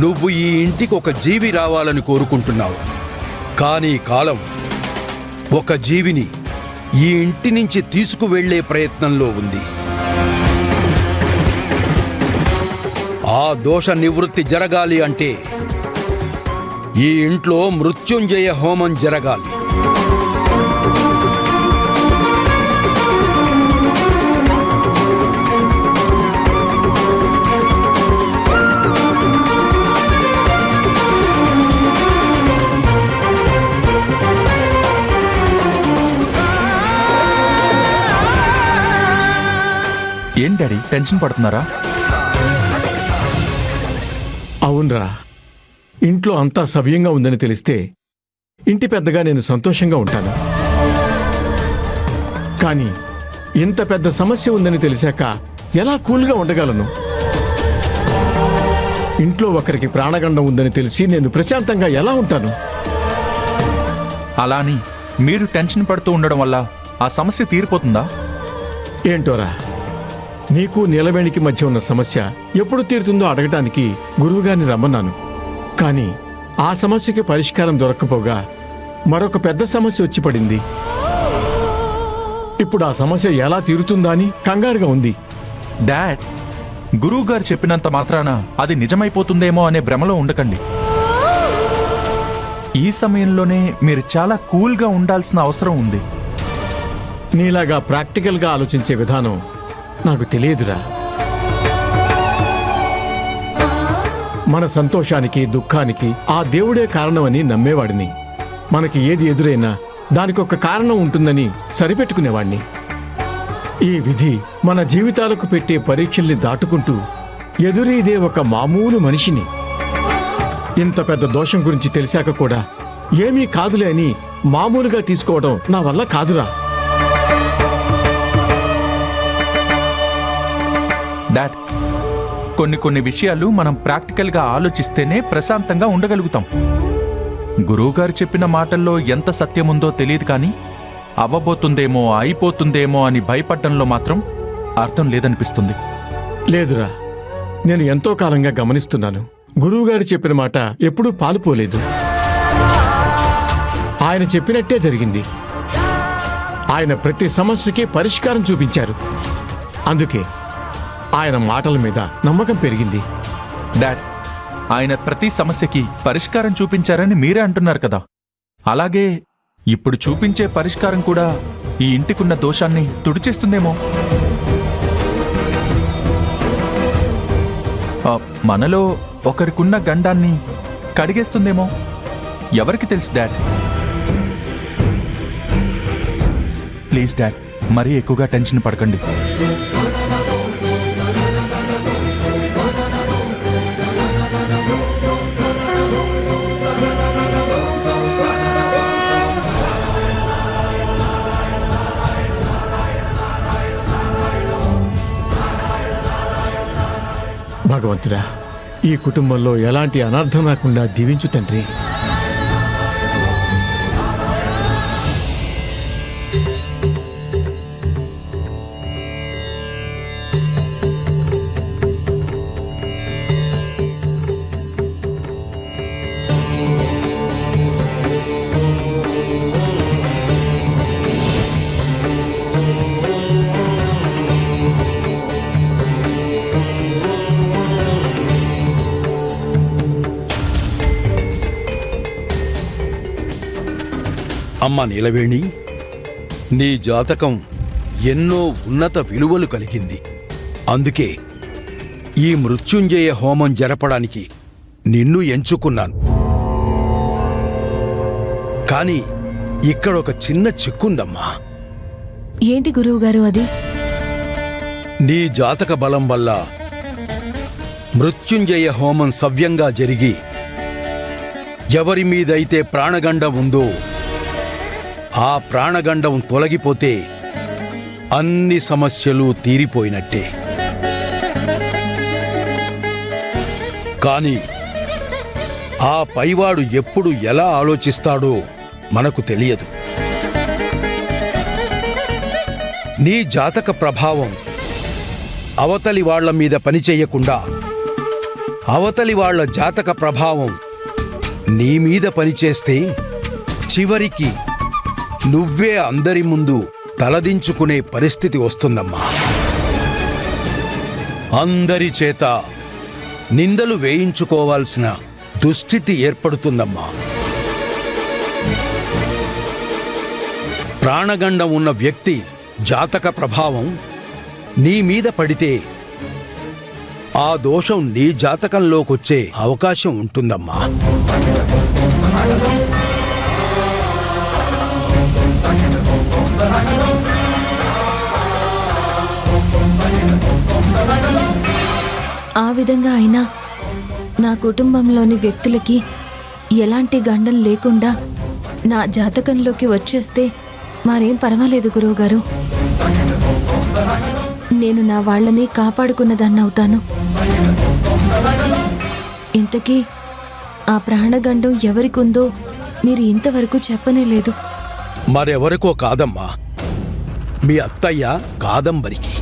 నువ్వు ఈ ఇంటికి ఒక జీవి రావాలని కోరుకుంటున్నావు, కానీ కాలం ఒక జీవిని ఈ ఇంటి నుంచి తీసుకువెళ్లే ప్రయత్నంలో ఉంది. ఆ దోష నివృత్తి జరగాలి అంటే ఈ ఇంట్లో మృత్యుంజయ హోమం జరగాలి. ఏం డాడీ టెన్షన్ పడుతున్నారా? అవునరా, ఇంట్లో అంతా సవ్యంగా ఉందని తెలిస్తే ఇంటి పెద్దగా నేను సంతోషంగా ఉంటాను. కానీ ఇంత పెద్ద సమస్య ఉందని తెలిసాక ఎలా కూల్గా ఉండగలను? ఇంట్లో ఒకరికి ప్రాణగండం ఉందని తెలిసి నేను ప్రశాంతంగా ఎలా ఉంటాను? అలా అని మీరు టెన్షన్ పడుతూ ఉండడం వల్ల ఆ సమస్య తీరిపోతుందా? ఏంటోరా, నీకు నీలవేణికి మధ్య ఉన్న సమస్య ఎప్పుడు తీరుతుందో అడగటానికి గురువుగారిని రమ్మన్నాను. కానీ ఆ సమస్యకి పరిష్కారం దొరక్కపోగా మరొక పెద్ద సమస్య వచ్చి పడింది. ఇప్పుడు ఆ సమస్య ఎలా తీరుతుందా అని కంగారుగా ఉంది. డాడ్, గురువు గారు చెప్పినంత మాత్రాన అది నిజమైపోతుందేమో అనే భ్రమలో ఉండకండి. ఈ సమయంలోనే మీరు చాలా కూల్గా ఉండాల్సిన అవసరం ఉంది. నీలాగా ప్రాక్టికల్గా ఆలోచించే విధానం నాకు తెలియదురా. మన సంతోషానికి దుఃఖానికి ఆ దేవుడే కారణమని నమ్మేవాడిని. మనకి ఏది ఎదురైనా దానికి ఒక కారణం ఉంటుందని సరిపెట్టుకునేవాణ్ణి. ఈ విధి మన జీవితాలకు పెట్టే పరీక్షల్ని దాటుకుంటూ ఎదురీదే ఒక మామూలు మనిషిని. ఇంత పెద్ద దోషం గురించి తెలిసాక కూడా ఏమీ కాదులే అని మామూలుగా తీసుకోవడం నా వల్ల కాదురా. డాడ్, కొన్ని విషయాలు మనం ప్రాక్టికల్గా ఆలోచిస్తేనే ప్రశాంతంగా ఉండగలుగుతాం. గురువుగారు చెప్పిన మాటల్లో ఎంత సత్యముందో తెలియదు, కానీ అవ్వబోతుందేమో అయిపోతుందేమో అని భయపడ్డంలో మాత్రం అర్థం లేదనిపిస్తుంది. లేదురా, నేను ఎంతో కాలంగా గమనిస్తున్నాను. గురువుగారు చెప్పిన మాట ఎప్పుడూ పాలుపోలేదు. ఆయన చెప్పినట్టే జరిగింది. ఆయన ప్రతి సమస్యకి పరిష్కారం చూపించారు. అందుకే ఆయన మాటల మీద నమ్మకం పెరిగింది. డాడ్, ఆయన ప్రతి సమస్యకి పరిష్కారం చూపించారని మీరే అంటున్నారు కదా. అలాగే ఇప్పుడు చూపించే పరిష్కారం కూడా ఈ ఇంటికున్న దోషాన్ని తుడిచేస్తుందేమో. మనలో ఒకరికున్న గండాన్ని కడిగేస్తుందేమో. ఎవరికి తెలుసు డాడ్? ప్లీజ్ డాడ్, మరీ ఎక్కువగా టెన్షన్ పడకండి. భగవంతుడా, ఈ కుటుంబంలో ఎలాంటి అనర్థం రాకుండా దీవించు తండ్రి. అమ్మ నీలవేణి, నీ జాతకం ఎన్నో ఉన్నత విలువలు కలిగింది. అందుకే ఈ మృత్యుంజయ హోమం జరపడానికి నిన్ను ఎంచుకున్నాను. కానీ ఇక్కడొక చిన్న చిక్కుందమ్మా. ఏంటి గురువుగారు అది? నీ జాతక బలం వల్ల మృత్యుంజయ హోమం సవ్యంగా జరిగి ఎవరి మీదైతే ప్రాణగండం ఉందో ఆ ప్రాణగండం తొలగిపోతే అన్ని సమస్యలు తీరిపోయినట్టే. కానీ ఆ పైవాడు ఎప్పుడు ఎలా ఆలోచిస్తాడో మనకు తెలియదు. నీ జాతక ప్రభావం అవతలి వాళ్ళ మీద పనిచేయకుండా అవతలి వాళ్ళ జాతక ప్రభావం నీ మీద పనిచేస్తే చివరికి నువ్వే అందరి ముందు తలదించుకునే పరిస్థితి వస్తుందమ్మా. అందరి చేత నిందలు వేయించుకోవాల్సిన దుస్థితి ఏర్పడుతుందమ్మా. ప్రాణగండం ఉన్న వ్యక్తి జాతక ప్రభావం నీ మీద పడితే ఆ దోషం నీ జాతకంలోకొచ్చే అవకాశం ఉంటుందమ్మా. ఆ విధంగా అయినా నా కుటుంబంలోని వ్యక్తులకి ఎలాంటి గండం లేకుండా నా జాతకంలోకి వచ్చేస్తే మరేం పర్వాలేదు గురువుగారు. నేను నా వాళ్ళని కాపాడుకున్నదాన్నవుతాను. ఇంతకీ ఆ ప్రాణగండం ఎవరికుందో మీరు ఇంతవరకు చెప్పనే లేదు. మరెవరికో కాదమ్మా, మీ అత్తయ్య కాదంబరికి.